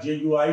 JUI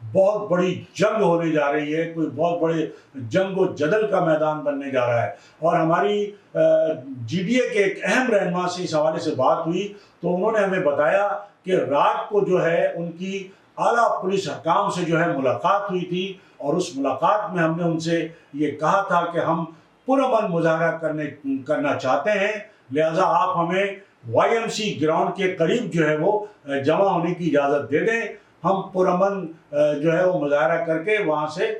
بہت بڑی جنگ ہونے جا رہی ہے، کوئی بہت بڑے جنگ و جدل کا میدان بننے جا رہا ہے۔ اور ہماری جی ڈی اے کے ایک اہم رہنما سے اس حوالے سے بات ہوئی تو انہوں نے ہمیں بتایا کہ رات کو جو ہے ان کی اعلیٰ پولیس حکام سے جو ہے ملاقات ہوئی تھی، اور اس ملاقات میں ہم نے ان سے یہ کہا تھا کہ ہم پرامن مظاہرہ کرنا چاہتے ہیں، لہٰذا آپ ہمیں وائی ایم سی گراؤنڈ کے قریب جو ہے وہ جمع ہونے کی اجازت دے دیں، ہم پرامن جو ہے وہ مظاہرہ کر کے وہاں سے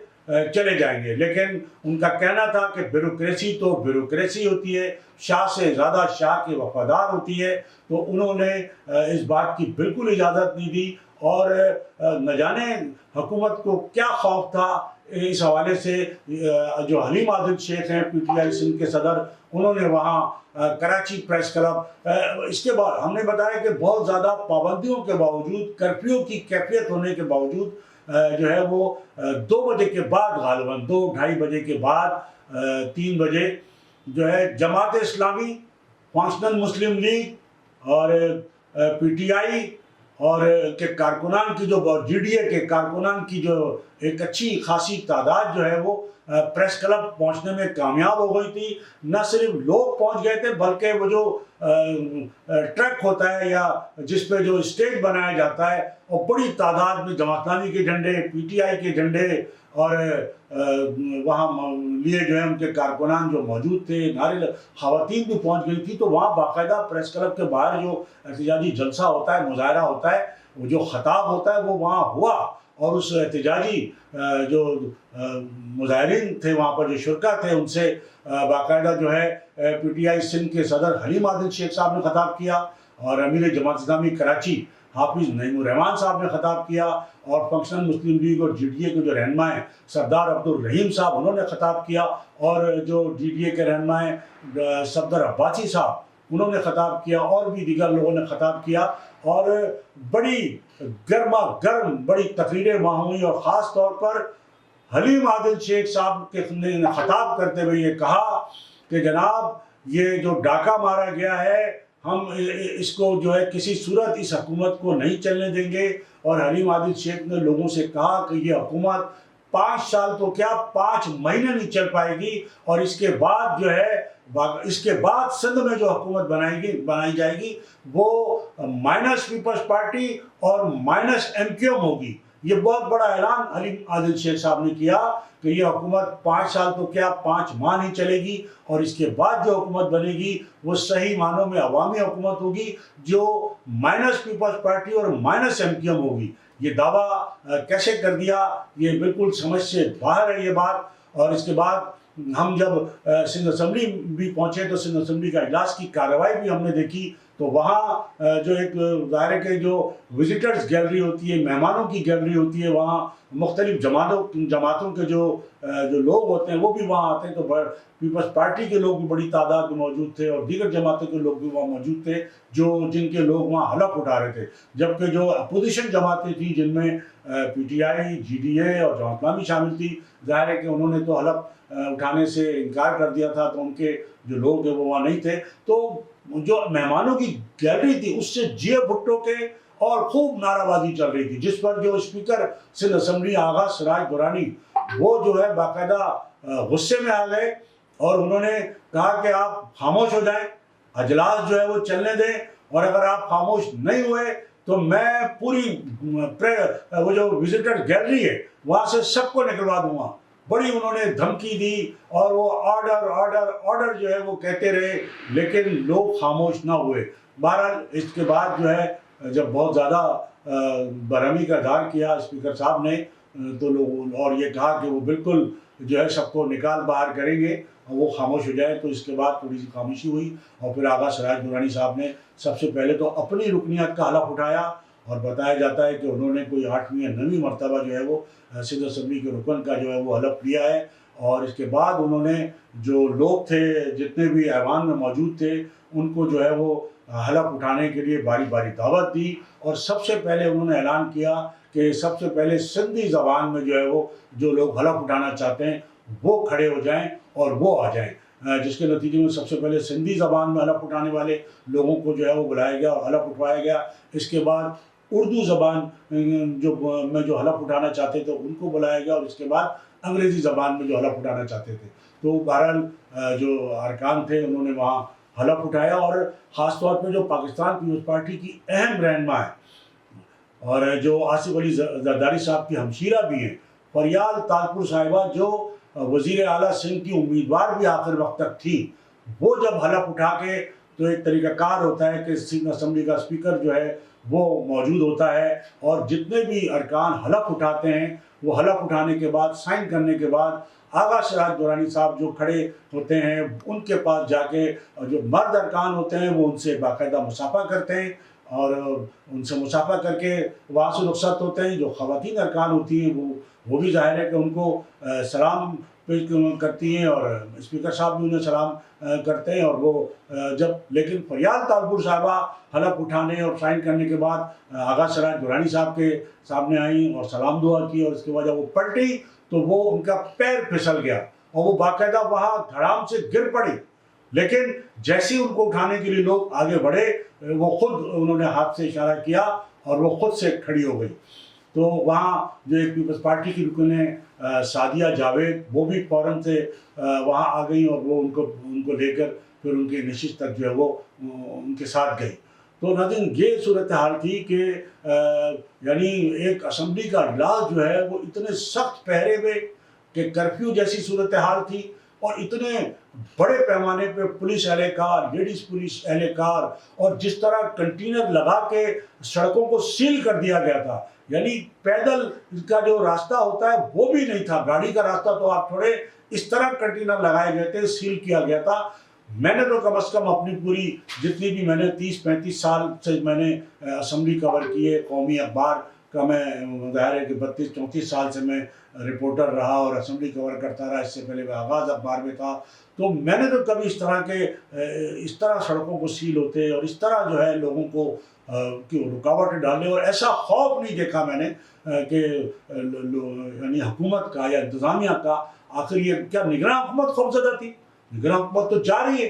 چلے جائیں گے۔ لیکن ان کا کہنا تھا کہ بیوروکریسی تو بیوروکریسی ہوتی ہے، شاہ سے زیادہ شاہ کے وفادار ہوتی ہے، تو انہوں نے اس بات کی بالکل اجازت نہیں دی۔ اور نہ جانے حکومت کو کیا خوف تھا اس حوالے سے، جو حلیم عادل شیخ ہیں پی ٹی آئی سندھ کے صدر، انہوں نے وہاں کراچی پریس کلب، اس کے بعد ہم نے بتایا کہ بہت زیادہ پابندیوں کے باوجود، کرفیو کی کیفیت ہونے کے باوجود جو ہے وہ 2 بجے کے بعد، غالباً 2-2:30 بجے کے بعد 3 بجے جو ہے جماعت اسلامی، فنکشنل مسلم لیگ اور پی ٹی آئی اور کے کارکنان کی جو جی ڈی اے کے کارکنان کی جو ایک اچھی خاصی تعداد جو ہے وہ پریس کلب پہنچنے میں کامیاب ہو گئی تھی۔ نہ صرف لوگ پہنچ گئے تھے بلکہ وہ جو ٹرک ہوتا ہے یا جس پہ جو اسٹیج بنایا جاتا ہے، اور بڑی تعداد میں جماعت اسلامی کے جھنڈے، پی ٹی آئی کے جھنڈے اور وہاں لیے جو ہے ان کے کارکنان جو موجود تھے، خواتین بھی پہنچ گئی تھی۔ تو وہاں باقاعدہ پریس کلب کے باہر جو احتجاجی جلسہ ہوتا ہے، مظاہرہ ہوتا ہے، وہ جو خطاب ہوتا ہے وہ وہاں ہوا، اور اس احتجاجی جو مظاہرین تھے وہاں پر، جو شرکا تھے، ان سے باقاعدہ جو ہے پی ٹی آئی سندھ کے صدر حلیم عادل شیخ صاحب نے خطاب کیا، اور امیر جماعت اسلامی کراچی حافظ نعیم الرحمان صاحب نے خطاب کیا، اور فنکشنل مسلم لیگ اور جی ڈی اے کے جو رہنما ہیں سردار عبدالرحیم صاحب، انہوں نے خطاب کیا، اور جو جی ڈی اے کے رہنما ہیں صفدر عباسی صاحب، انہوں نے خطاب کیا، اور بھی دیگر لوگوں نے خطاب کیا، اور بڑی گرما گرم بڑی تقریریں وہاں ہوئی، اور خاص طور پر حلیم عادل شیخ صاحب کے نے خطاب کرتے ہوئے یہ کہا کہ جناب یہ جو ڈاکہ مارا گیا ہے، ہم اس کو جو ہے کسی صورت اس حکومت کو نہیں چلنے دیں گے۔ اور حلیم عادل شیخ نے لوگوں سے کہا کہ یہ حکومت 5 سال تو کیا 5 مہینے نہیں چل پائے گی، اور اس کے بعد جو ہے اس کے بعد سندھ میں جو حکومت بنائی جائے گی وہ مائنس پیپلز پارٹی اور مائنس ایم کیو ایم ہوگی۔ یہ بہت بڑا اعلان حلیم عادل شیخ صاحب نے کیا کہ یہ حکومت 5 سال تو کیا 5 ماہ نہیں چلے گی، اور اس کے بعد جو حکومت بنے گی وہ صحیح معنوں میں عوامی حکومت ہوگی، جو مائنس پیپلز پارٹی اور مائنس ایم کیو ایم ہوگی۔ یہ دعویٰ کیسے کر دیا، یہ بالکل سمجھ سے باہر ہے یہ بات۔ اور اس کے بعد ہم جب سندھ اسمبلی بھی پہنچے تو سندھ اسمبلی کا اجلاس کی کارروائی بھی ہم نے دیکھی، تو وہاں جو ایک ظاہر کے جو وزٹرز گیلری ہوتی ہے، مہمانوں کی گیلری ہوتی ہے، وہاں مختلف جماعتوں کے جو لوگ ہوتے ہیں وہ بھی وہاں آتے ہیں، تو پیپلز پارٹی کے لوگ بھی بڑی تعداد میں موجود تھے، اور دیگر جماعتوں کے لوگ بھی وہاں موجود تھے، جن کے لوگ وہاں حلف اٹھا رہے تھے۔ جبکہ جو اپوزیشن جماعتیں تھیں جن میں P T I, G D A اور جماعت اسلامی شامل تھی، ظاہر ہے کہ انہوں نے تو حلف اٹھانے سے انکار کر دیا تھا، تو ان کے جو لوگ ہیں وہ وہاں نہیں تھے۔ تو جو مہمانوں کی گیلری تھی اس سے جی اے بھٹو کے اور خوب نعرہ بازی چل رہی تھی، جس پر جو اسپیکر سندھ اسمبلی آغا سراج درانی، وہ جو ہے باقاعدہ غصے میں آ گئے، اور انہوں نے کہا کہ آپ خاموش ہو جائیں، اجلاس جو ہے وہ چلنے دیں، اور اگر آپ خاموش نہیں ہوئے تو میں پوری وہ جو وزٹر گیلری ہے وہاں سے سب کو نکلوا دوں گا۔ بڑی انہوں نے دھمکی دی، اور وہ آرڈر آرڈر آرڈر جو ہے وہ کہتے رہے، لیکن لوگ خاموش نہ ہوئے۔ بہرحال اس کے بعد جو ہے جب بہت زیادہ برہمی کا اظہار کیا اسپیکر صاحب نے، تو لوگ اور یہ کہا کہ وہ بالکل جو ہے سب کو نکال باہر کریں گے، اور وہ خاموش ہو جائے، تو اس کے بعد تھوڑی سی خاموشی ہوئی، اور پھر آغا سراج درانی صاحب نے سب سے پہلے تو اپنی رکنیت کا حلف اٹھایا، اور بتایا جاتا ہے کہ انہوں نے کوئی 8ویں یا 9ویں مرتبہ جو ہے وہ سندھ اسمبلی کے رکن کا جو ہے وہ حلف لیا ہے۔ اور اس کے بعد انہوں نے جو لوگ تھے، جتنے بھی ایوان میں موجود تھے، ان کو جو ہے وہ حلف اٹھانے کے لیے باری باری دعوت دی، اور سب سے پہلے انہوں نے اعلان کیا کہ سب سے پہلے سندھی زبان میں جو ہے وہ جو لوگ حلف اٹھانا چاہتے ہیں وہ کھڑے ہو جائیں اور وہ آ جائیں، جس کے نتیجے میں سب سے پہلے سندھی زبان میں حلف اٹھانے والے لوگوں کو جو ہے وہ بلایا گیا اور حلف اٹھوایا گیا۔ اس کے بعد اردو زبان جو حلف اٹھانا چاہتے تھے ان کو بلایا گیا، اور اس کے بعد انگریزی زبان میں جو حلف اٹھانا چاہتے تھے. تو بہرحال جو ارکان تھے انہوں نے وہاں حلف اٹھایا، اور خاص طور پہ جو پاکستان پیپلز پارٹی کی اہم رہنما ہے اور جو آصف علی زرداری صاحب کی ہمشیرہ بھی ہیں، فریال تالپور صاحبہ، جو وزیر اعلیٰ سندھ کی امیدوار بھی آخر وقت تک تھی، وہ جب حلف اٹھا کے، تو ایک طریقہ کار ہوتا ہے کہ سندھ اسمبلی کا اسپیکر جو ہے وہ موجود ہوتا ہے، اور جتنے بھی ارکان حلف اٹھاتے ہیں وہ حلف اٹھانے کے بعد، سائن کرنے کے بعد، آغا سراج درانی صاحب جو کھڑے ہوتے ہیں ان کے پاس جا کے، جو مرد ارکان ہوتے ہیں وہ ان سے باقاعدہ مصافحہ کرتے ہیں، اور ان سے مصافحہ کر کے وہاں سے رخصت ہوتے ہیں. جو خواتین ارکان ہوتی ہیں وہ بھی ظاہر ہے کہ ان کو سلام پیش کرتی ہیں، اور اسپیکر صاحب بھی انہیں سلام کرتے ہیں. اور وہ جب لیکن فریال تالپور صاحبہ حلف اٹھانے اور سائن کرنے کے بعد آغا سراج درانی صاحب کے سامنے آئیں اور سلام دعا کی، اور اس کے بعد جب وہ پلٹی تو وہ ان کا پیر پھسل گیا اور وہ باقاعدہ وہاں دھڑام سے گر پڑی. لیکن جیسے ان کو اٹھانے کے لیے لوگ آگے بڑھے، وہ خود انہوں نے ہاتھ سے اشارہ کیا اور وہ خود سے کھڑی ہو گئی. تو وہاں جو ایک پیپلز پارٹی کی رکن ہے سعدیہ جاوید، وہ بھی فوراً سے وہاں آ گئی، اور وہ ان کو لے کر پھر ان کی نشست تک جو ہے وہ ان کے ساتھ گئی. تو ناظرین یہ صورتحال تھی کہ یعنی ایک اسمبلی کا اجلاس جو ہے وہ اتنے سخت پہرے میں کہ کرفیو جیسی صورتحال تھی، اور اتنے بڑے پیمانے پہ پولیس اہلکار، لیڈیز پولیس اہلکار، اور جس طرح کنٹینر لگا کے سڑکوں کو سیل کر دیا گیا تھا. یعنی پیدل کا جو راستہ ہوتا ہے وہ بھی نہیں تھا، گاڑی کا راستہ تو آپ چھوڑے، اس طرح کنٹینر لگائے گئے تھے، سیل کیا گیا تھا. میں نے تو کم از کم اپنی پوری جتنی بھی میں نے 30-35 سال سے میں نے اسمبلی کور کی ہے، قومی اخبار کا میں ظاہر ہے کہ 32-34 سال سے میں رپورٹر رہا اور اسمبلی کور کرتا رہا. اس سے پہلے میں آغاز اخبار میں تھا. تو میں نے تو کبھی اس طرح سڑکوں کو سیل ہوتے اور اس طرح جو ہے لوگوں کو رکاوٹیں ڈالنے، اور ایسا خوف نہیں دیکھا میں نے کہ یعنی حکومت کا یا انتظامیہ کا. آخر یہ کیا نگراں حکومت خوفزدہ تھی؟ نگراں حکومت تو جا رہی ہے.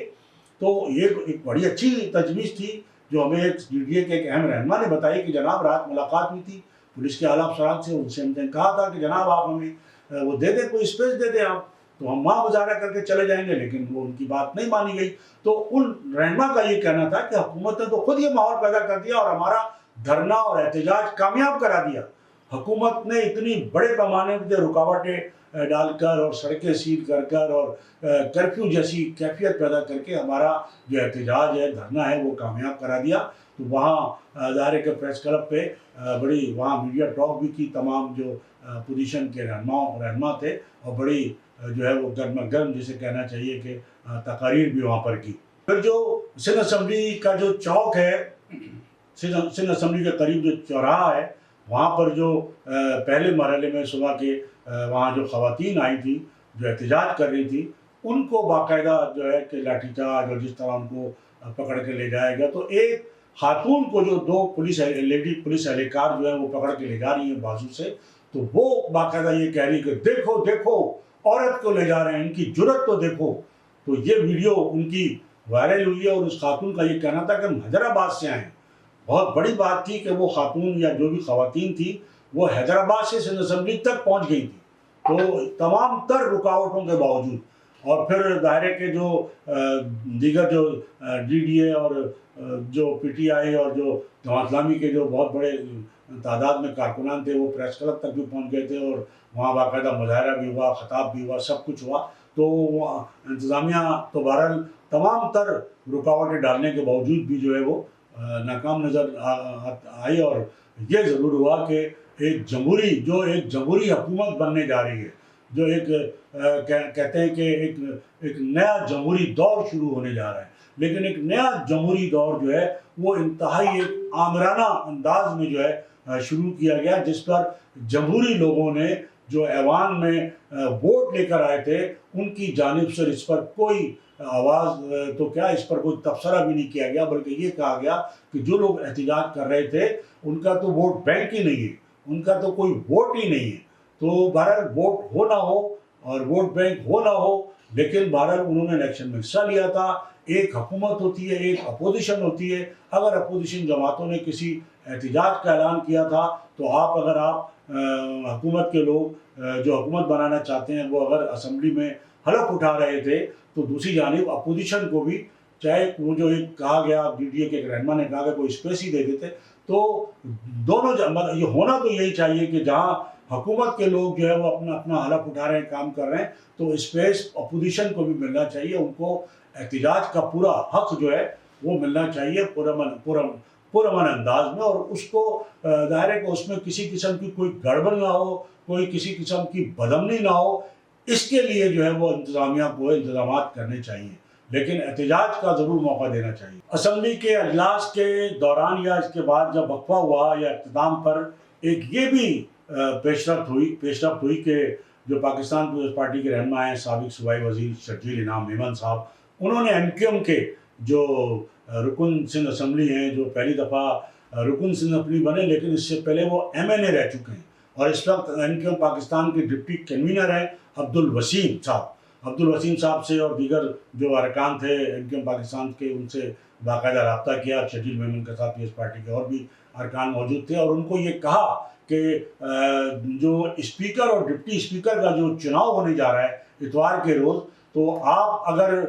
تو یہ ایک بڑی اچھی تجویز تھی جو ہمیں ایک DDA کے ایک اہم رہنما نے بتائی کہ جناب رات ملاقات ہوئی تھی پولیس کے اعلیٰ افسران سے، ان سے ہم نے کہا تھا کہ جناب آپ ہمیں وہ دے دیں، کوئی اسپیس دے دیں آپ، تو ہم وہاں مظاہرہ کر کے چلے جائیں گے. لیکن وہ ان کی بات نہیں مانی گئی. تو ان رہنما کا یہ کہنا تھا کہ حکومت نے تو خود یہ ماحول پیدا کر دیا اور ہمارا دھرنا اور احتجاج کامیاب کرا دیا. حکومت نے اتنی بڑے پیمانے پہ رکاوٹیں ڈال کر اور سڑکیں سیل کر اور کرفیو جیسی کیفیت پیدا کر کے ہمارا جو احتجاج ہے، دھرنا ہے، وہ کامیاب کرا دیا. تو وہاں ظاہر کے پریس کلب پہ بڑی وہاں میڈیا ٹاک بھی کی تمام جو پوزیشن کے رہنما تھے، اور بڑی جو ہے وہ گرم جسے کہنا چاہیے کہ تقاریر بھی وہاں پر کی. پھر جو سندھ اسمبلی کا جو چوک ہے، سندھ اسمبلی کے قریب جو چوراہا ہے، وہاں پر جو پہلے مرحلے میں صبح کے وہاں جو خواتین آئی تھیں جو احتجاج کر رہی تھی، ان کو باقاعدہ جو ہے کہ لاٹھی چارج اور جس طرح ان کو پکڑ کے لے جایا گیا. تو ایک خاتون کو جو 2 لیڈی پولیس اہلکار جو ہے وہ پکڑ کے لے جا رہی ہیں بازو سے، تو وہ باقاعدہ یہ کہہ رہی کہ دیکھو دیکھو عورت کو لے جا رہے ہیں، ان کی جرت تو دیکھو. تو یہ ویڈیو ان کی وائرل ہوئی ہے، اور اس خاتون کا یہ کہنا تھا کہ ہم حیدرآباد سے آئے ہیں. بہت بڑی بات تھی کہ وہ خاتون یا جو بھی خواتین تھی وہ حیدرآباد سے سندھ اسمبلی تک پہنچ گئی تھی. تو تمام تر رکاوٹوں کے باوجود، اور پھر دائرے کے جو دیگر جو DDA اور جو PTI اور جو جماعت اسلامی کے جو بہت بڑے تعداد میں کارکنان تھے، وہ پریس کلب تک بھی پہنچ گئے تھے، اور وہاں باقاعدہ مظاہرہ بھی ہوا، خطاب بھی ہوا، سب کچھ ہوا. تو انتظامیہ تو بہرحال تمام تر رکاوٹیں ڈالنے کے باوجود بھی جو ہے وہ ناکام نظر آئی. اور یہ ضرور ہوا کہ ایک جمہوری حکومت بننے جا رہی ہے، جو کہتے ہیں کہ ایک نیا جمہوری دور شروع ہونے جا رہا ہے. لیکن ایک نیا جمہوری دور جو ہے وہ انتہائی ایک آمرانہ انداز میں جو ہے شروع کیا گیا، جس پر جمہوری لوگوں نے جو ایوان میں ووٹ لے کر آئے تھے ان کی جانب سے اس پر کوئی آواز تو کیا، اس پر کوئی تبصرہ بھی نہیں کیا گیا، بلکہ یہ کہا گیا کہ جو لوگ احتجاج کر رہے تھے ان کا تو ووٹ بینک ہی نہیں ہے، ان کا تو کوئی ووٹ ہی نہیں ہے. تو بہرحال ووٹ ہو نہ ہو اور ووٹ بینک ہو نہ ہو، لیکن بہرحال انہوں نے الیکشن میں حصہ لیا تھا. ایک حکومت ہوتی ہے, ایک اپوزیشن ہوتی ہے. اگر اپوزیشن جماعتوں نے کسی احتجاج کا اعلان کیا تھا تو اگر آپ حکومت کے لوگ جو حکومت بنانا چاہتے ہیں وہ اگر اسمبلی میں حلف اٹھا رہے تھے تو دوسری جانب اپوزیشن کو بھی, چاہے وہ جو ایک کہا گیا ڈی ڈی اے کے ایک رہنما نے کہا کہ کوئی اسپیس ہی دے دیتے, تو دونوں یہ ہونا تو یہی چاہیے کہ جہاں حکومت کے لوگ جو ہے وہ اپنا حلف اٹھا رہے ہیں, کام کر رہے ہیں, تو اسپیس اپوزیشن کو بھی ملنا چاہیے. ان کو احتجاج کا پورا حق جو ہے وہ ملنا چاہیے پرامن انداز میں, اور اس کو ظاہر ہے کہ اس میں کسی قسم کی کوئی گڑبڑ نہ ہو, کوئی کسی قسم کی بدامنی نہ ہو. اس کے لیے جو ہے وہ انتظامیہ کو انتظامات کرنے چاہیے, لیکن احتجاج کا ضرور موقع دینا چاہیے. اسمبلی کے اجلاس کے دوران یا اس کے بعد جب وقفہ ہوا یا اختتام پر ایک یہ بھی پیش رفت ہوئی کہ جو پاکستان پیپلز پارٹی کے رہنما ہیں سابق صوبائی وزیر شرجیل انعام میمن صاحب, انہوں نے ایم کیو ایم کے جو رکن سندھ اسمبلی ہیں, جو پہلی دفعہ رکن سندھ اسمبلی بنے لیکن اس سے پہلے وہ ایم این اے رہ چکے ہیں, اور اس وقت ایم کیو ایم پاکستان کے ڈپٹی کنوینر ہیں عبدالوسیم صاحب سے اور دیگر جو ارکان تھے ایم کیو ایم پاکستان کے, ان سے باقاعدہ رابطہ کیا. شرجیل میمن کے ساتھ پیپلز پارٹی کے اور بھی ارکان موجود تھے, اور ان کو یہ کہا کہ جو اسپیکر اور ڈپٹی اسپیکر کا جو چناؤ ہونے جا رہا ہے اتوار کے روز, تو آپ اگر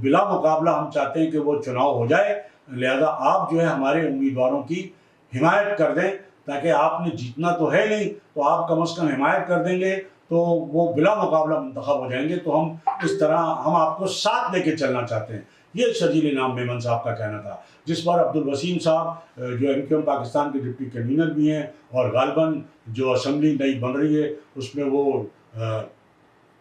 بلا مقابلہ ہم چاہتے ہیں کہ وہ چناؤ ہو جائے, لہذا آپ جو ہے ہمارے امیدواروں کی حمایت کر دیں, تاکہ آپ نے جیتنا تو ہے نہیں تو آپ کم از کم حمایت کر دیں گے تو وہ بلا مقابلہ منتخب ہو جائیں گے, تو ہم اس طرح ہم آپ کو ساتھ لے کے چلنا چاہتے ہیں. یہ شرجیل انعام میمن صاحب کا کہنا تھا, جس پر عبدالوسیم صاحب جو ایم کیو ایم پاکستان کے ڈپٹی کنوینر بھی ہیں, اور غالباً جو اسمبلی نئی بن رہی ہے اس میں وہ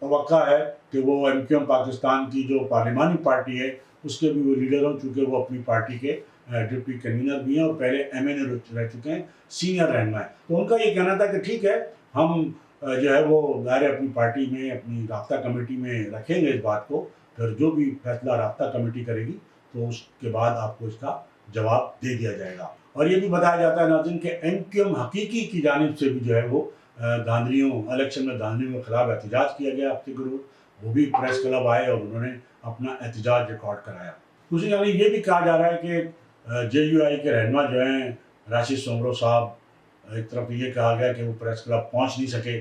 توقع ہے کہ وہ ایم کیو ایم پاکستان کی جو پارلیمانی پارٹی ہے اس کے بھی وہ لیڈر ہوں, چونکہ وہ اپنی پارٹی کے ڈپٹی کنوینر بھی ہیں اور پہلے ایم این اے رہ چکے ہیں, سینئر رہنما ہیں. تو ان کا یہ کہنا تھا کہ ٹھیک ہے, ہم جو ہے وہ ظاہر اپنی پارٹی میں اپنی رابطہ کمیٹی میں رکھیں گے اس بات کو, پھر جو بھی فیصلہ رابطہ کمیٹی کرے گی تو اس کے بعد آپ کو اس کا جواب دے دیا جائے گا. اور یہ بھی بتایا جاتا ہے ناظرین کہ ایم کیو ایم حقیقی کی جانب سے بھی جو ہے وہ الیکشن میں دھاندلیوں کے خلاف احتجاج کیا گیا ہفتے کے روز. وہ بھی پریس کلب آئے اور انہوں نے اپنا احتجاج ریکارڈ کرایا. دوسری جانب یہ بھی کہا جا رہا ہے کہ جے یو آئی کے رہنما جو ہیں راشد سومرو صاحب, ایک طرف یہ کہا گیا کہ وہ پریس کلب پہنچ نہیں سکے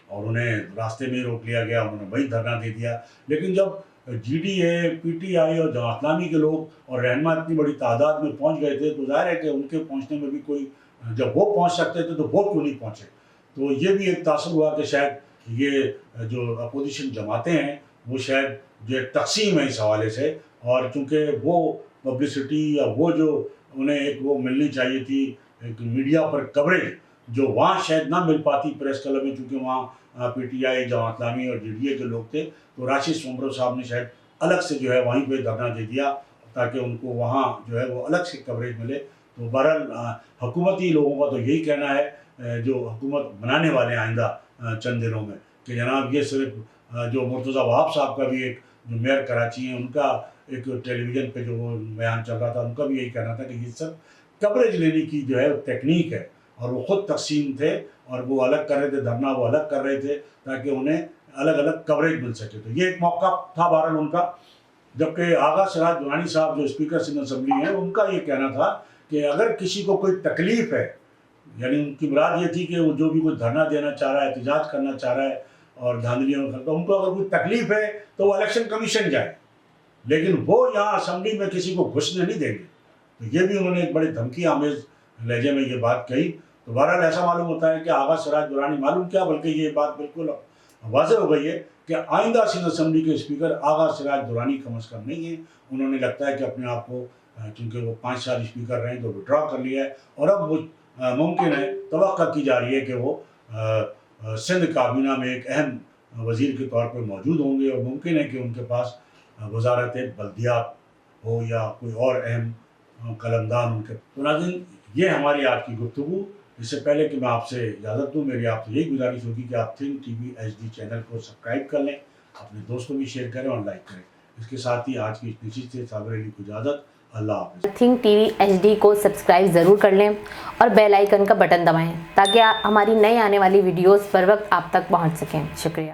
اور انہیں راستے میں روک لیا گیا, انہوں نے وہیں دھرنا دے دیا. لیکن جب G D A, P T I اور جماعت اسلامی کے لوگ اور رہنما اتنی بڑی تعداد میں پہنچ گئے تھے تو ظاہر ہے کہ ان کے پہنچنے میں بھی کوئی, جب وہ پہنچ سکتے تھے تو وہ کیوں نہیں پہنچے. تو یہ بھی ایک تاثر ہوا کہ شاید یہ جو اپوزیشن جماعتیں ہیں وہ شاید جو ایک تقسیم ہے اس حوالے سے, اور چونکہ وہ پبلسٹی یا وہ جو انہیں ایک وہ ملنی چاہیے تھی ایک میڈیا پر کوریج, جو وہاں شاید نہ مل پاتی پریس کلب میں, چونکہ وہاں P T I, Jamaat Islami اور جے ڈی اے کے لوگ تھے, تو راشد سومرو صاحب نے شاید الگ سے جو ہے وہیں پہ دھرنا دے دیا تاکہ ان کو وہاں جو ہے وہ الگ سے کوریج ملے. تو بہرحال حکومتی لوگوں کا تو یہی کہنا ہے جو حکومت بنانے والے آئندہ چند دنوں میں, کہ جناب یہ صرف جو مرتضی وہاب صاحب کا بھی ایک جو میئر کراچی ہیں ان کا ایک ٹیلی ویژن پہ جو بیان چل رہا تھا, ان کا بھی یہی کہنا تھا کہ یہ سب کوریج لینے کی جو ہے ٹیکنیک ہے, اور وہ خود تقسیم تھے اور وہ الگ کر رہے تھے, دھرنا وہ الگ کر رہے تھے تاکہ انہیں الگ الگ کوریج مل سکے. تو یہ ایک موقع تھا بہرحال ان کا. جبکہ آغا سراج درانی صاحب جو اسپیکر سندھ اسمبلی ہیں, ان کا یہ کہنا تھا کہ اگر کسی کو کوئی تکلیف ہے, یعنی ان کی مراد یہ تھی کہ وہ جو بھی کوئی دھرنا دینا چاہ رہا ہے, احتجاج کرنا چاہ رہا ہے اور دھاندلیوں میں, تو ان کو اگر کوئی تکلیف ہے تو وہ الیکشن کمیشن جائے, لیکن وہ یہاں اسمبلی میں کسی کو گھسنے نہیں دیں گے. تو یہ بھی انہوں نے ایک بڑی دھمکی آمیز لہجے میں یہ بات کہی. تو بہرحال ایسا معلوم ہوتا ہے کہ آغا سراج درانی, معلوم کیا بلکہ یہ بات بالکل واضح ہو گئی ہے کہ آئندہ سندھ اسمبلی کے اسپیکر آغا سراج درانی کم از کم نہیں ہیں. انہوں نے لگتا ہے کہ اپنے آپ کو, چونکہ وہ 5 سال اسپیکر رہے تو وڈرا کر لیا ہے, اور اب وہ ممکن ہے, توقع کی جا رہی ہے کہ وہ سندھ کابینہ میں ایک اہم وزیر کے طور پر موجود ہوں گے, اور ممکن ہے کہ ان کے پاس وزارت بلدیات ہو یا کوئی اور اہم قلمدان ان کے. تو ناظرین, یہ ہماری آج کی گفتگو. اس سے پہلے کہ میں آپ سے اجازت دوں, میری آپ سے یہی گزارش ہوگی کہ آپ think TV HD channel کو سبسکرائب کر لیں, اپنے دوستوں بھی شیئر کریں اور لائک کریں. اس کے ساتھ ہی آج کی اس نشست سے صابر علی کو اجازت. اللہ حافظ. Think TV HD کو سبسکرائب ضرور کر لیں اور بیل آئیکن کا بٹن دبائیں تاکہ ہماری نئی آنے والی ویڈیوز پر وقت آپ تک پہنچ سکیں. شکریہ.